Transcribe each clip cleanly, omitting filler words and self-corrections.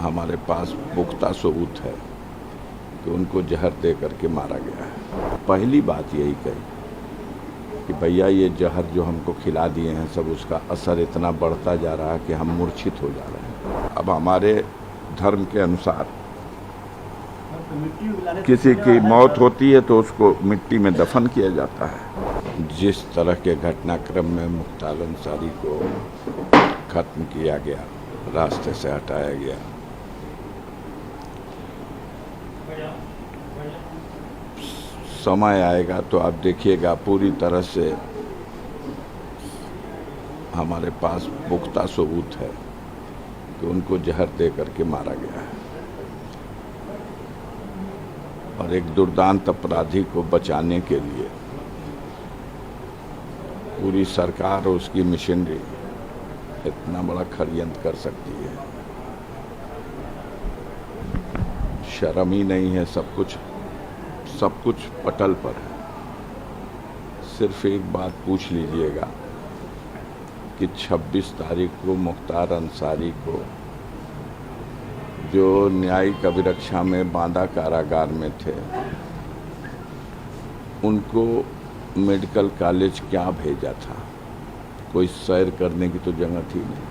हमारे पास पुख्ता सबूत है कि उनको जहर दे करके मारा गया है। पहली बात यही कही कि भैया ये जहर जो हमको खिला दिए हैं सब उसका असर इतना बढ़ता जा रहा है कि हम मूर्छित हो जा रहे हैं। अब हमारे धर्म के अनुसार किसी की मौत होती है तो उसको मिट्टी में दफन किया जाता है। जिस तरह के घटनाक्रम में मुख्तार अंसारी को खत्म किया गया, रास्ते से हटाया गया, समय आएगा तो आप देखिएगा पूरी तरह से हमारे पास पुख्ता सबूत है कि उनको जहर दे करके मारा गया है। और एक दुर्दांत अपराधी को बचाने के लिए पूरी सरकार और उसकी मशीनरी इतना बड़ा षड्यंत्र कर सकती है, शर्म ही नहीं है। सब कुछ पटल पर है। सिर्फ एक बात पूछ लीजिएगा कि 26 तारीख को मुख्तार अंसारी को जो न्यायिक अभिरक्षा में बांदा कारागार में थे, उनको मेडिकल कॉलेज क्या भेजा था? कोई सैर करने की तो जगह थी नहीं।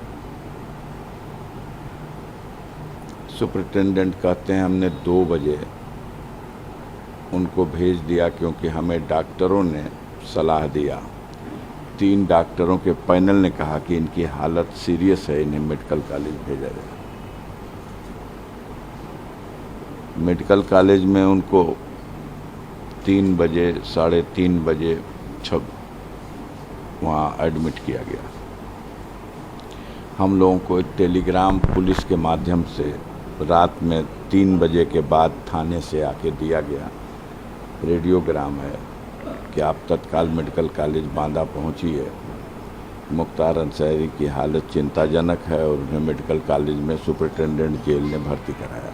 सुपरिटेंडेंट कहते हैं हमने 2 बजे उनको भेज दिया क्योंकि हमें डॉक्टरों ने सलाह दिया। 3 डॉक्टरों के पैनल ने कहा कि इनकी हालत सीरियस है, इन्हें मेडिकल कॉलेज भेजा जाए। मेडिकल कॉलेज में उनको 3 बजे 3:30 बजे वहाँ एडमिट किया गया। हम लोगों को एक टेलीग्राम पुलिस के माध्यम से रात में 3 बजे के बाद थाने से आके दिया गया, रेडियोग्राम है कि आप तत्काल मेडिकल कॉलेज बांदा पहुंचिए। मुख्तार अंसारी की हालत चिंताजनक है और उन्हें मेडिकल कॉलेज में सुपरिटेंडेंट जेल ने भर्ती कराया।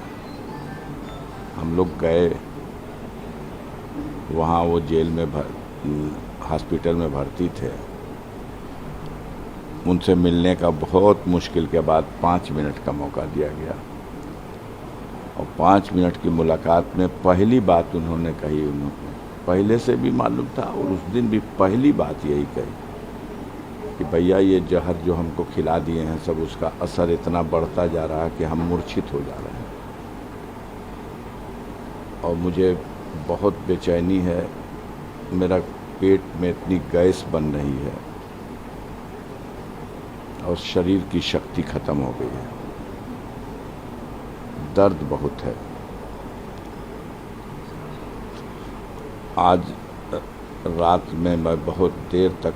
हम लोग गए वहाँ, वो जेल में हॉस्पिटल में भर्ती थे। उनसे मिलने का बहुत मुश्किल के बाद 5 मिनट का मौका दिया गया और 5 मिनट की मुलाकात में पहली बात उन्होंने कही, उन्होंने पहले से भी मालूम था और उस दिन भी पहली बात यही कही कि भैया ये जहर जो हमको खिला दिए हैं सब उसका असर इतना बढ़ता जा रहा है कि हम मूर्छित हो जा रहे हैं। और मुझे बहुत बेचैनी है, मेरा पेट में इतनी गैस बन रही है और शरीर की शक्ति खत्म हो गई है, दर्द बहुत है। आज रात में मैं बहुत देर तक,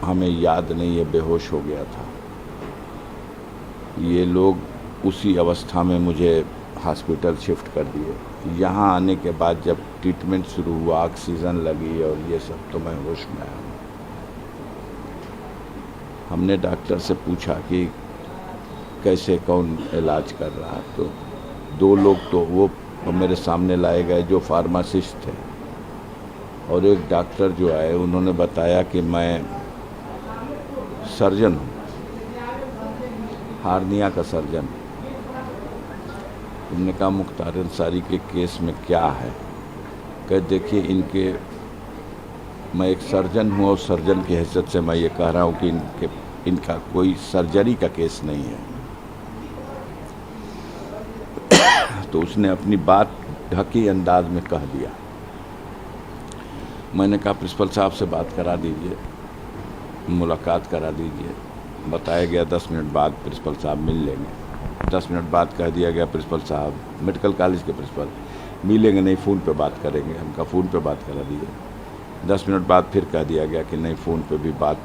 हमें याद नहीं है, बेहोश हो गया था। ये लोग उसी अवस्था में मुझे हॉस्पिटल शिफ्ट कर दिए। यहाँ आने के बाद जब ट्रीटमेंट शुरू हुआ, ऑक्सीजन लगी और ये सब, तो मैं होश में आया। हमने डॉक्टर से पूछा कि कैसे, कौन इलाज कर रहा है, तो 2 लोग तो वो मेरे सामने लाए गए जो फार्मासिस्ट थे और एक डॉक्टर जो आए, उन्होंने बताया कि मैं सर्जन हूँ, हार्निया का सर्जन। उन्होंने कहा मुख्तार अंसारी के केस में क्या है? कह देखिए, मैं एक सर्जन हूँ और सर्जन की हैसियत से मैं ये कह रहा हूँ कि इनका कोई सर्जरी का केस नहीं है। तो उसने अपनी बात ढकी अंदाज में कह दिया। मैंने कहा प्रिंसिपल साहब से बात करा दीजिए, मुलाकात करा दीजिए। बताया गया 10 मिनट बाद प्रिंसिपल साहब मिल लेंगे। 10 मिनट बाद कह दिया गया प्रिंसिपल साहब, मेडिकल कॉलेज के प्रिंसिपल, मिलेंगे नहीं, फ़ोन पे बात करेंगे। हमका फ़ोन पे बात करा दिए। 10 मिनट बाद फिर कह दिया गया कि नहीं, फ़ोन पे भी बात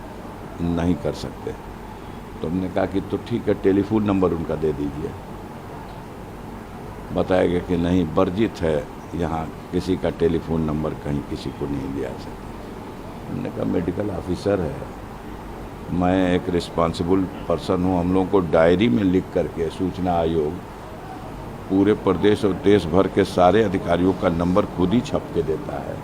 नहीं कर सकते। तो हमने कहा कि तो ठीक है, टेलीफोन नंबर उनका दे दीजिए। बताया गया कि नहीं, वर्जित है, यहाँ किसी का टेलीफोन नंबर कहीं किसी को नहीं दिया सकता। हमने कहा मेडिकल ऑफिसर है, मैं एक रिस्पॉन्सिबल पर्सन हूँ। हम लोगों को डायरी में लिख करके सूचना आयोग पूरे प्रदेश और देश भर के सारे अधिकारियों का नंबर खुद ही छप के देता है।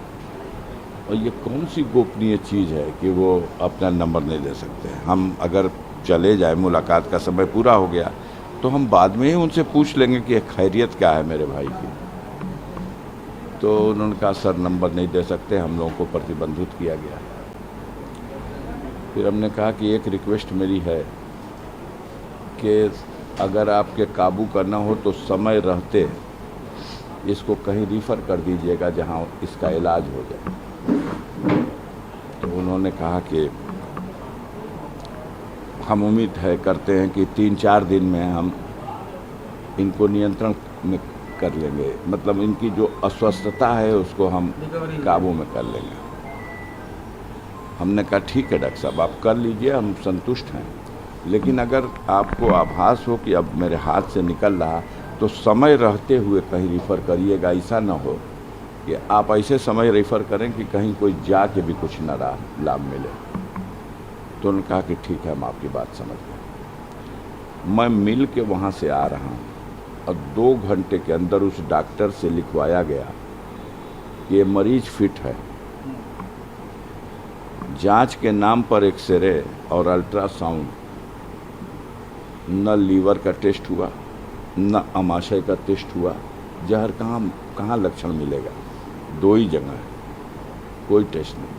और ये कौन सी गोपनीय चीज़ है कि वो अपना नंबर नहीं दे सकते? हम अगर चले जाए, मुलाकात का समय पूरा हो गया, तो हम बाद में ही उनसे पूछ लेंगे कि खैरियत क्या है मेरे भाई की। तो उन्होंने कहा सर नंबर नहीं दे सकते, हम लोगों को प्रतिबंधित किया गया। फिर हमने कहा कि एक रिक्वेस्ट मेरी है कि अगर आपके काबू करना हो तो समय रहते इसको कहीं रिफ़र कर दीजिएगा जहां इसका इलाज हो जाए। तो उन्होंने कहा कि हम उम्मीद है करते हैं कि 3-4 दिन में हम इनको नियंत्रण में कर लेंगे, मतलब इनकी जो अस्वस्थता है उसको हम काबू में कर लेंगे। हमने कहा ठीक है डॉक्टर साहब आप कर लीजिए, हम संतुष्ट हैं, लेकिन अगर आपको आभास हो कि अब मेरे हाथ से निकल रहा तो समय रहते हुए कहीं रिफ़र करिएगा। ऐसा ना हो कि आप ऐसे समय रेफ़र करें कि कहीं कोई जाके भी कुछ न लाभ मिले। तो उन्होंने कहा कि ठीक है हम आपकी बात समझ गए। मैं मिल के वहाँ से आ रहा हूँ और 2 घंटे के अंदर उस डॉक्टर से लिखवाया गया कि ये मरीज फिट है। जांच के नाम पर एक्सरे और अल्ट्रासाउंड, न लीवर का टेस्ट हुआ न अमाशय का टेस्ट हुआ। जहर कहाँ लक्षण मिलेगा, 2 ही जगह है, कोई टेस्ट नहीं।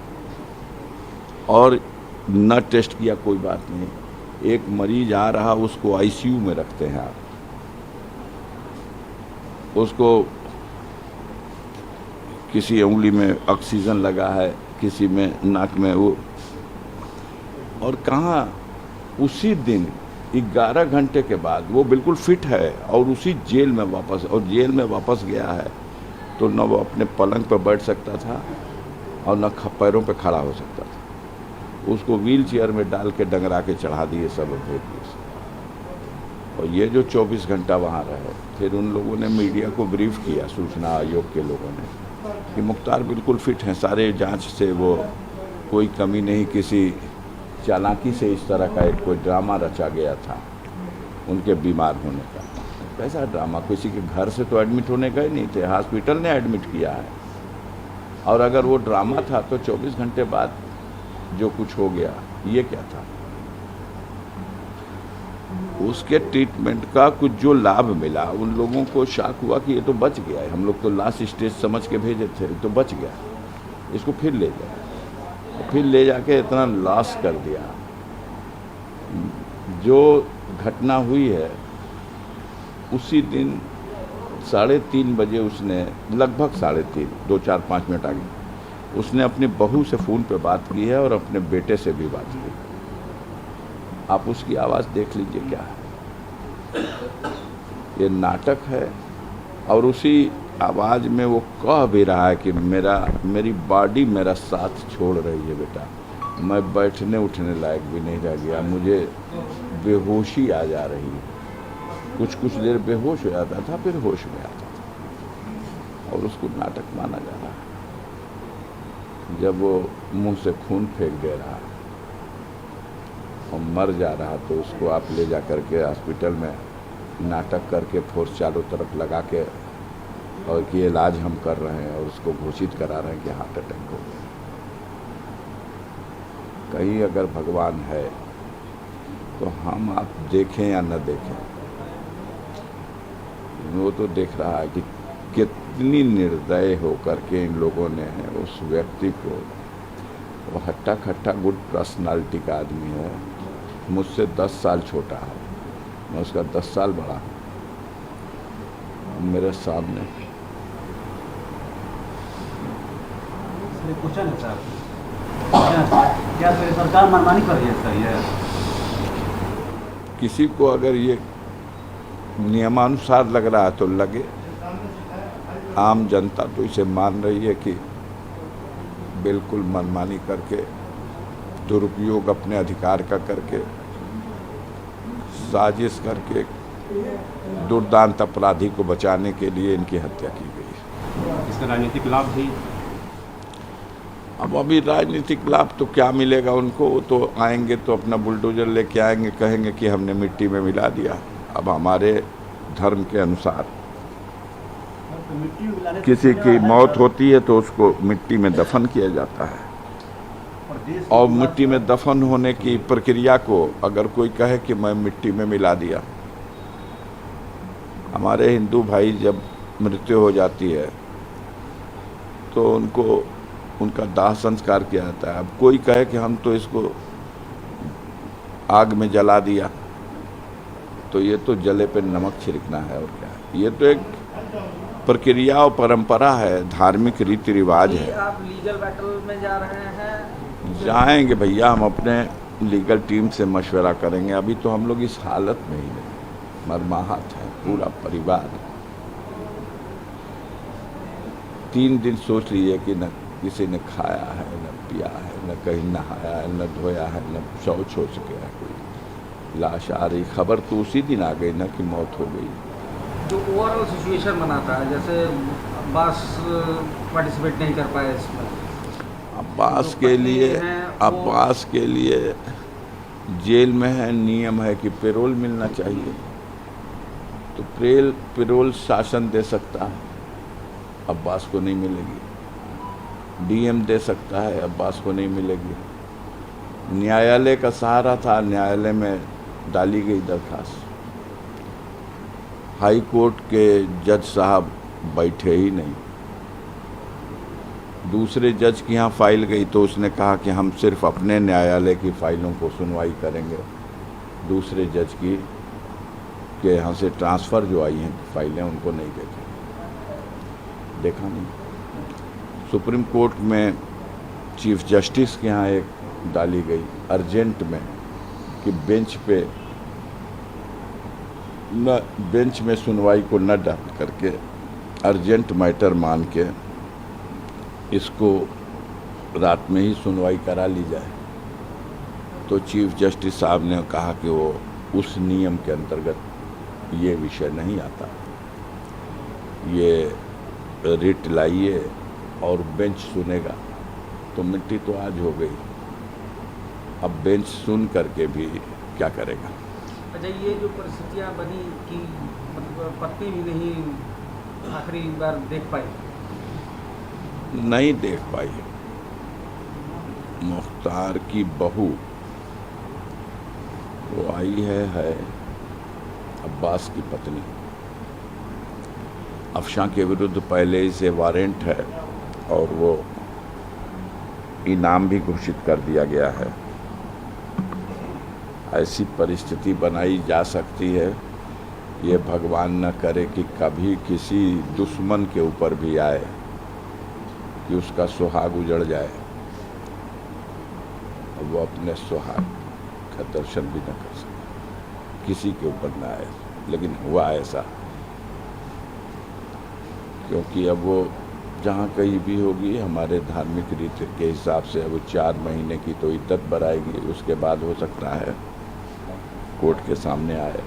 और न टेस्ट किया कोई बात नहीं, एक मरीज आ रहा उसको आईसीयू में रखते हैं आप, उसको किसी उंगली में ऑक्सीजन लगा है, किसी में नाक में वो, और कहाँ उसी दिन 11 घंटे के बाद वो बिल्कुल फिट है और उसी जेल में वापस गया है। तो न वो अपने पलंग पर बैठ सकता था और न पैरों पे खड़ा हो सकता था। उसको व्हील चेयर में डाल के डंगरा के चढ़ा दिए सब भेज दिए। और ये जो 24 घंटा वहाँ रहे, फिर उन लोगों ने मीडिया को ब्रीफ किया, सूचना आयोग के लोगों ने, कि मुख्तार बिल्कुल फिट हैं, सारे जांच से वो कोई कमी नहीं, किसी चालाकी से इस तरह का एक कोई ड्रामा रचा गया था उनके बीमार होने का। कैसा ड्रामा, किसी के घर से तो एडमिट होने का ही नहीं थे, हॉस्पिटल ने एडमिट किया है। और अगर वो ड्रामा था तो 24 घंटे बाद जो कुछ हो गया ये क्या था। उसके ट्रीटमेंट का कुछ जो लाभ मिला, उन लोगों को शॉक हुआ कि ये तो बच गया है, हम लोग तो लास्ट स्टेज समझ के भेजे थे, तो बच गया, इसको फिर ले जाए, फिर ले जाके इतना लॉस कर दिया। जो घटना हुई है उसी दिन 3:30 बजे उसने, लगभग 3:30, 2-4-5 मिनट आगे, उसने अपनी बहू से फ़ोन पे बात की है और अपने बेटे से भी बात की। आप उसकी आवाज़ देख लीजिए क्या है, ये नाटक है। और उसी आवाज़ में वो कह भी रहा है कि मेरी बॉडी मेरा साथ छोड़ रही है बेटा, मैं बैठने उठने लायक भी नहीं रह गया, मुझे बेहोशी आ जा रही है। कुछ देर बेहोश हो जाता था, फिर होश में आता था, और उसको नाटक माना जा रहा है। जब वो मुंह से खून फेंक दे रहा और मर जा रहा, तो उसको आप ले जा करके हॉस्पिटल में नाटक करके फोर्स चारों तरफ लगा के और कि इलाज हम कर रहे हैं, और उसको घोषित करा रहे हैं कि हार्ट अटैक हो गया। कहीं अगर भगवान है तो हम आप देखें या न देखें, वो तो देख रहा है कि कितनी निर्दय होकर के इन लोगों ने उस व्यक्ति को, वो हट्टा खट्टा गुड पर्सनालिटी का आदमी है, मुझसे 10 साल छोटा है, मैं उसका 10 साल बड़ा हूँ, मेरे सामने। क्वेश्चन है सर, क्या सरकार मनमानी कर रही है सर? ये किसी को अगर ये नियमानुसार लग रहा है तो लगे, आम जनता तो इसे मान रही है कि बिल्कुल मनमानी करके, दुरुपयोग अपने अधिकार का करके, साजिश करके दुर्दांत अपराधी को बचाने के लिए इनकी हत्या की गई। इसका राजनीतिक लाभ भी, अब अभी राजनीतिक लाभ तो क्या मिलेगा उनको, तो आएंगे तो अपना बुलडोजर लेके आएंगे, कहेंगे कि हमने मिट्टी में मिला दिया। अब हमारे धर्म के अनुसार किसी की मौत होती है तो उसको मिट्टी में दफन किया जाता है, और मिट्टी में दफन होने की प्रक्रिया को अगर कोई कहे कि मैं मिट्टी में मिला दिया हमारे हिंदू भाई जब मृत्यु हो जाती है तो उनको उनका दाह संस्कार किया जाता है। अब कोई कहे कि हम तो इसको आग में जला दिया, तो ये तो जले पे नमक छिड़कना है और क्या है। ये तो एक प्रक्रिया और परंपरा है, धार्मिक रीति रिवाज है। आप लीगल बैटल में जा रहे हैं? जाएंगे भैया, हम अपने लीगल टीम से मशवरा करेंगे। अभी तो हम लोग इस हालत में ही नहीं, मरमाहत है पूरा परिवार। 3 दिन सोच लीजिए कि न किसी ने खाया है, न पिया है, न कहीं नहाया है, न धोया है, न शौच हो सके है। कोई लाश आ रही, खबर तो उसी दिन आ गई ना कि मौत हो गई। जो ओवरऑल सिचुएशन बनाता है, जैसे अब्बास पार्टिसिपेट नहीं कर पाए इसमें, अब्बास के लिए जेल में है, नियम है कि पेरोल मिलना चाहिए। तो पेरोल शासन दे सकता है, अब्बास को नहीं मिलेगी। डीएम दे सकता है, अब्बास को नहीं मिलेगी। न्यायालय का सहारा था, न्यायालय में डाली गई दरखास्त। हाई कोर्ट के जज साहब बैठे ही नहीं। दूसरे जज के यहाँ फाइल गई तो उसने कहा कि हम सिर्फ अपने न्यायालय की फाइलों को सुनवाई करेंगे, दूसरे जज की के यहाँ से ट्रांसफ़र जो आई हैं फाइलें उनको नहीं देखा नहीं। सुप्रीम कोर्ट में चीफ जस्टिस के यहाँ एक डाली गई अर्जेंट में कि बेंच में सुनवाई को न डाल करके अर्जेंट मैटर मान के इसको रात में ही सुनवाई करा ली जाए। तो चीफ जस्टिस साहब ने कहा कि वो उस नियम के अंतर्गत ये विषय नहीं आता, ये रिट लाइए और बेंच सुनेगा। तो मिट्टी तो आज हो गई, अब बेंच सुन करके भी क्या करेगा। अच्छा, ये जो परिस्थितियाँ बनी कि मतलब पत्नी भी नहीं आखिरी बार देख पाई, नहीं देख पाई। मुख्तार की बहू वो आई है अब्बास की पत्नी। अफशां के विरुद्ध पहले ही से वारंट है और वो इनाम भी घोषित कर दिया गया है। ऐसी परिस्थिति बनाई जा सकती है, ये भगवान न करे कि कभी किसी दुश्मन के ऊपर भी आए कि उसका सुहाग उजड़ जाए और वो अपने सुहाग का दर्शन भी न कर सके, किसी के ऊपर न आए। लेकिन हुआ ऐसा, क्योंकि अब वो जहाँ कहीं भी होगी हमारे धार्मिक रीति के हिसाब से अब 4 महीने की तो इद्दत बढ़ाएगी। उसके बाद हो सकता है कोर्ट के सामने आए।